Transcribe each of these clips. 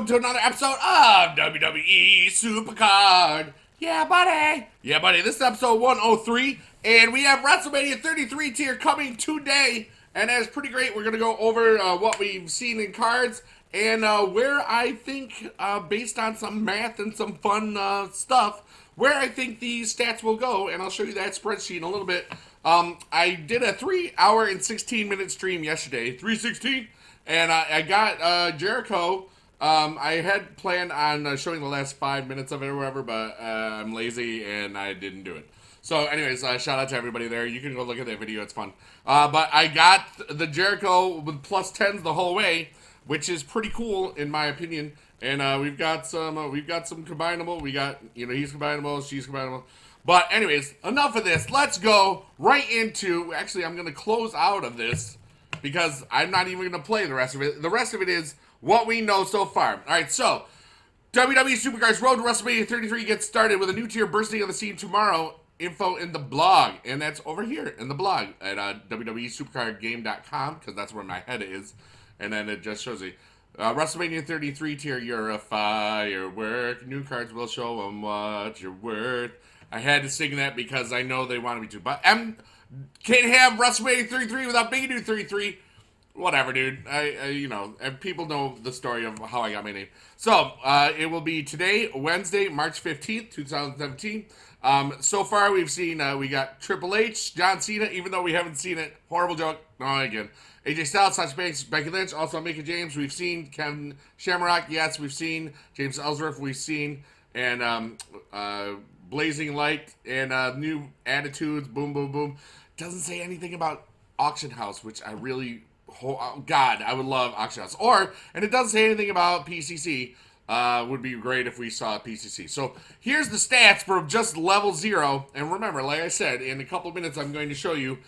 to another episode of WWE Supercard. Yeah, buddy. Yeah, buddy. This is episode 103, and we have Wrestlemania 33 tier coming today, and that's pretty great. We're going to go over what we've seen in cards and where I think, based on some math and some fun stuff, where I think these stats will go, and I'll show you that spreadsheet in a little bit. I did a 3 hour and 16-minute stream yesterday, 316, and I got Jericho. I had planned on showing the last 5 minutes of it or whatever, but I'm lazy and I didn't do it. So anyways, shout out to everybody there. You can go look at that video. It's fun. But I got the Jericho with plus 10s the whole way, which is pretty cool in my opinion. And we've got some combinable. We got, he's combinable, she's combinable. But anyways, enough of this. Let's go right into, actually I'm going to close out of this because I'm not even going to play the rest of it. The rest of it is what we know so far. All right, so WWE Supercard's Road to WrestleMania 33 gets started with a new tier bursting on the scene tomorrow. Info in the blog, and that's over here in the blog at WWESupercardGame.com because that's where my head is, and then it just shows you WrestleMania 33 tier. You're a firework. New cards will show them what you're worth. I had to sing that because I know they wanted me to, but can't have WrestleMania 33 without bigedude 33. Whatever, dude. And people know the story of how I got my name. So, it will be today, Wednesday, March 15th, 2017. So far, we've seen, we got Triple H, John Cena, even though we haven't seen it. Horrible joke. No, again. AJ Styles, Sasha Banks, Becky Lynch, also Mickie James. We've seen Kevin Shamrock. Yes, we've seen James Ellsworth. We've seen, and, Blazing Light, and, new attitudes. Boom, boom, boom. Doesn't say anything about Auction House, which I really... Oh, God, I would love Auction House. And it doesn't say anything about PCC. Would be great if we saw PCC. So here's the stats for just level 0. And remember, like I said, in a couple of minutes I'm going to show you,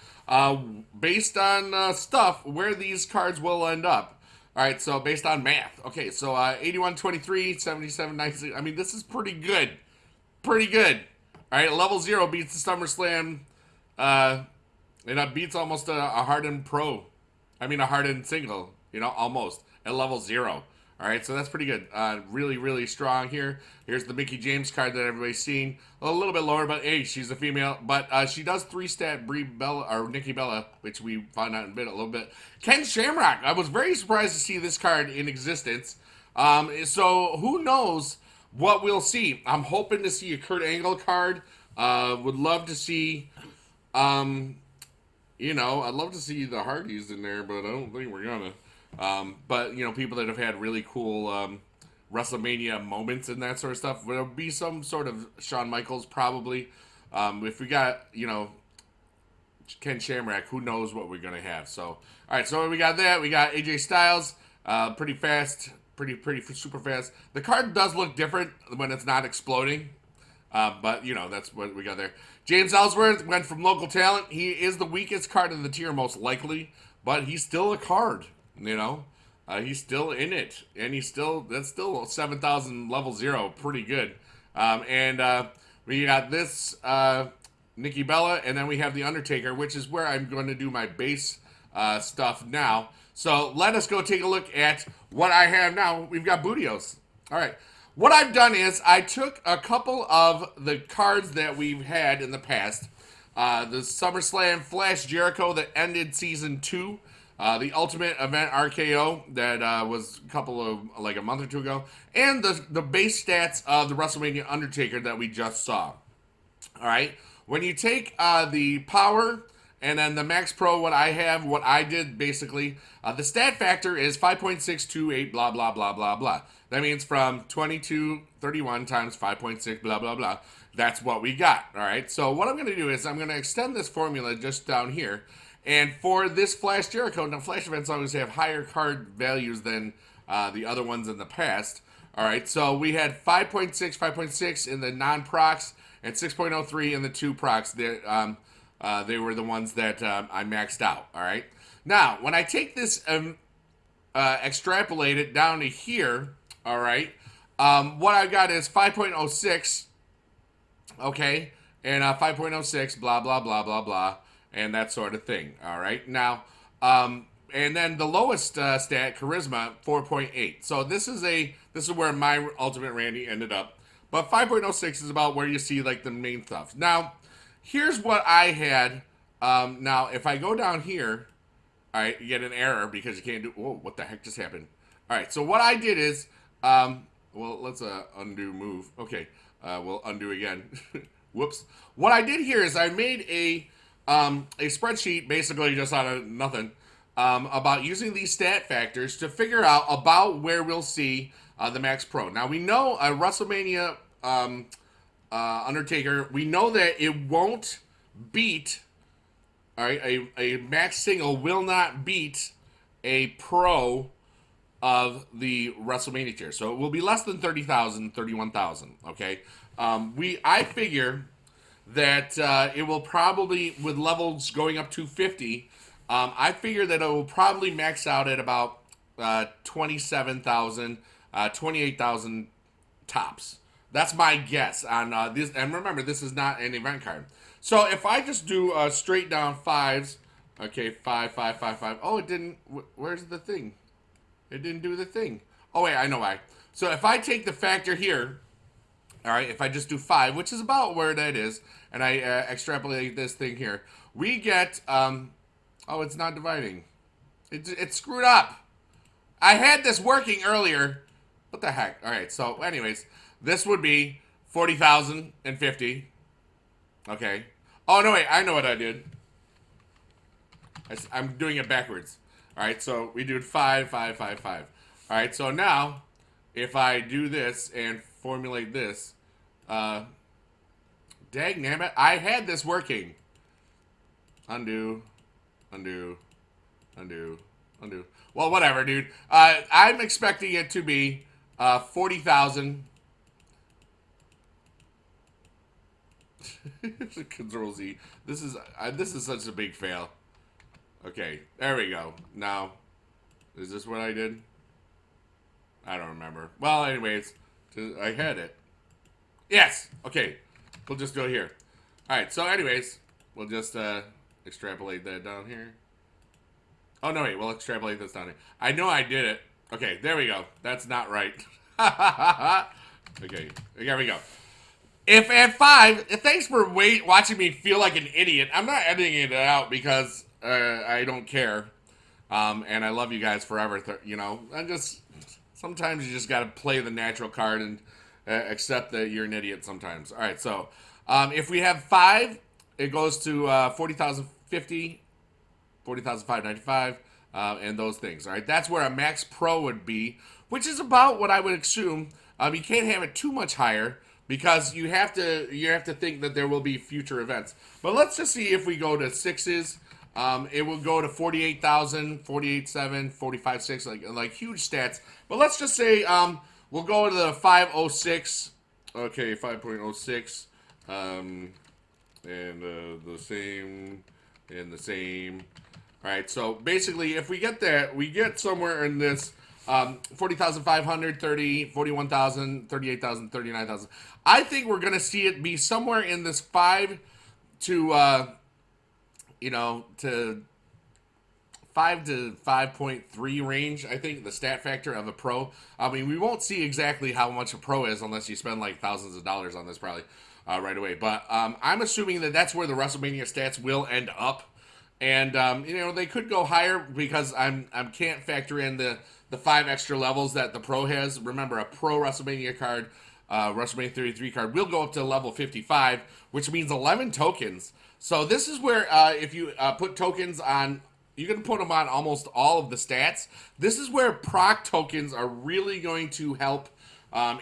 based on stuff, where these cards will end up. Alright, so based on math. Okay, so 81-23, 77-96. I mean, this is pretty good. Pretty good. Alright, level 0 beats the SummerSlam. And it beats almost a hardened pro. I mean, a hardened single, almost, at level 0. All right, so that's pretty good. Really, really strong here. Here's the Mickie James card that everybody's seen. A little bit lower, but hey, she's a female. But she does 3-stat Brie Bella, or Nikki Bella, which we found out in a little bit. Ken Shamrock. I was very surprised to see this card in existence. So who knows what we'll see. I'm hoping to see a Kurt Angle card. Would love to see... I'd love to see the Hardys in there, but I don't think we're gonna. But, people that have had really cool WrestleMania moments and that sort of stuff. There'll be some sort of Shawn Michaels, probably. If we got, Ken Shamrock, who knows what we're gonna have. So, all right, so we got that. We got AJ Styles, pretty fast, pretty super fast. The card does look different when it's not exploding. But, that's what we got there. James Ellsworth went from local talent. He is the weakest card in the tier, most likely. But he's still a card, He's still in it. And that's still 7,000 level 0. Pretty good. We got this, Nikki Bella. And then we have the Undertaker, which is where I'm going to do my base stuff now. So let us go take a look at what I have now. We've got Bootios. All right. What I've done is I took a couple of the cards that we've had in the past. The SummerSlam Flash Jericho that ended Season 2. The Ultimate Event RKO that was a month or two ago. And the base stats of the WrestleMania Undertaker that we just saw. Alright. When you take the Power and then the Max Pro, what I did basically, the stat factor is 5.628 blah, blah, blah, blah, blah. That means from 2231 times 5.6 blah, blah, blah. That's what we got, all right? So what I'm going to do is I'm going to extend this formula just down here. And for this Flash Jericho, now Flash events always have higher card values than the other ones in the past. All right, so we had 5.6 in the non-procs and 6.03 in the 2 procs. They were the ones that I maxed out, all right? Now, when I take this, extrapolate it down to here, all right, what I got is 5.06, okay, and 5.06, blah, blah, blah, blah, blah, and that sort of thing, all right? Now, and then the lowest stat, charisma, 4.8. So this is where my Ultimate Randy ended up. But 5.06 is about where you see like the main stuff. Now, here's what I had. Now, if I go down here, all right, you get an error because you can't do. Whoa, what the heck just happened? All right, so what I did is, well, let's undo move. Okay, we'll undo again. Whoops. What I did here is I made a spreadsheet basically just out of nothing about using these stat factors to figure out about where we'll see the Max Pro. Now we know a WrestleMania Undertaker. We know that it won't beat. All right, a Max Single will not beat a Pro of the WrestleMania tier. So it will be less than 30,000, 31,000. Okay, I figure that it will probably, with levels going up to 50, I figure that it will probably max out at about 27,000, 28,000 tops. That's my guess on this. And remember, this is not an event card. So if I just do straight down fives, okay, 5, 5, 5, 5. Oh, it didn't. Where's the thing? It didn't do the thing. Oh, wait, I know why. So if I take the factor here, all right, if I just do 5, which is about where that is, and I extrapolate this thing here, we get, oh, it's not dividing. It's screwed up. I had this working earlier. What the heck? All right, so anyways, this would be 40,050. Okay. Oh, no, wait, I know what I did. I'm doing it backwards. All right, so we did 5, 5, 5, 5. All right, so now, if I do this and formulate this, dagnabbit, I had this working. Undo, undo, undo, undo. Well, whatever, dude. I'm expecting it to be 40,000. Control Z. This is such a big fail. Okay, there we go. Now, is this what I did? I don't remember. Well, anyways, I had it. Yes. Okay, we'll just go here. All right. So, anyways, we'll just extrapolate that down here. Oh no, wait. We'll extrapolate this down here. I know I did it. Okay, there we go. That's not right. Okay, there we go. If at 5, thanks for watching me feel like an idiot. I'm not editing it out because I don't care, and I love you guys forever. You know, sometimes you just got to play the natural card and accept that you're an idiot sometimes. All right, so if we have 5, it goes to 40,050, 40,595, and those things. All right, that's where a Max Pro would be, which is about what I would assume. You can't have it too much higher, because you have to think that there will be future events. But let's just see if we go to 6s. It will go to 48,000, 48,7, 45,6, like huge stats. But let's just say we'll go to the 506. Okay, 5.06. And the same and the same. All right, so basically, if we get that, we get somewhere in this 40,500, 30, 41,000, 38,000, 39,000. I think we're going to see it be somewhere in this 5 to, to 5 to 5.3 range, I think, the stat factor of a pro. I mean, we won't see exactly how much a pro is unless you spend like thousands of dollars on this probably right away. But I'm assuming that that's where the WrestleMania stats will end up. And, they could go higher because I can't factor in the 5 extra levels that the Pro has. Remember, a Pro WrestleMania card, WrestleMania 33 card, will go up to level 55, which means 11 tokens. So this is where if you put tokens on, you can put them on almost all of the stats. This is where proc tokens are really going to help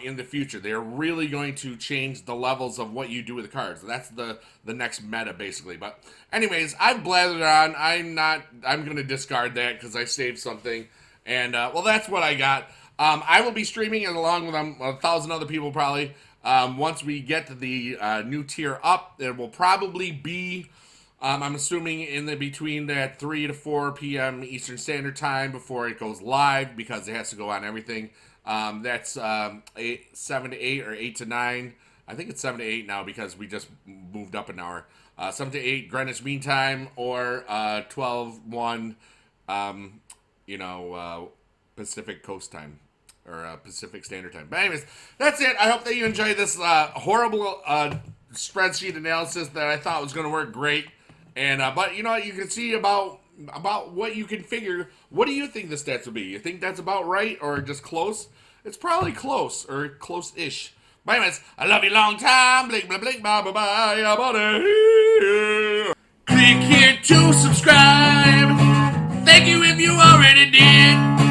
in the future. They're really going to change the levels of what you do with the cards. That's the next meta, basically. But anyways, I've blathered on. I'm going to discard that because I saved something. And, well, that's what I got. I will be streaming it along with 1,000 other people probably. Once we get the new tier up, it will probably be, I'm assuming, in the between that 3 to 4 p.m. Eastern Standard Time before it goes live, because it has to go on everything. That's 7 to 8 or 8 to 9. I think it's 7 to 8 now because we just moved up an hour. 7 to 8 Greenwich Mean Time, or 12-1 Pacific Coast time. Or Pacific Standard Time. But anyways, that's it. I hope that you enjoyed this horrible spreadsheet analysis that I thought was going to work great. And but you know what? You can see about what you can figure. What do you think the stats will be? You think that's about right or just close? It's probably close or close-ish. But anyways, I love you long time. Blink, blink, blink, bye, bye, bye. Yeah, buddy. Click here to subscribe. Thank you if you already did.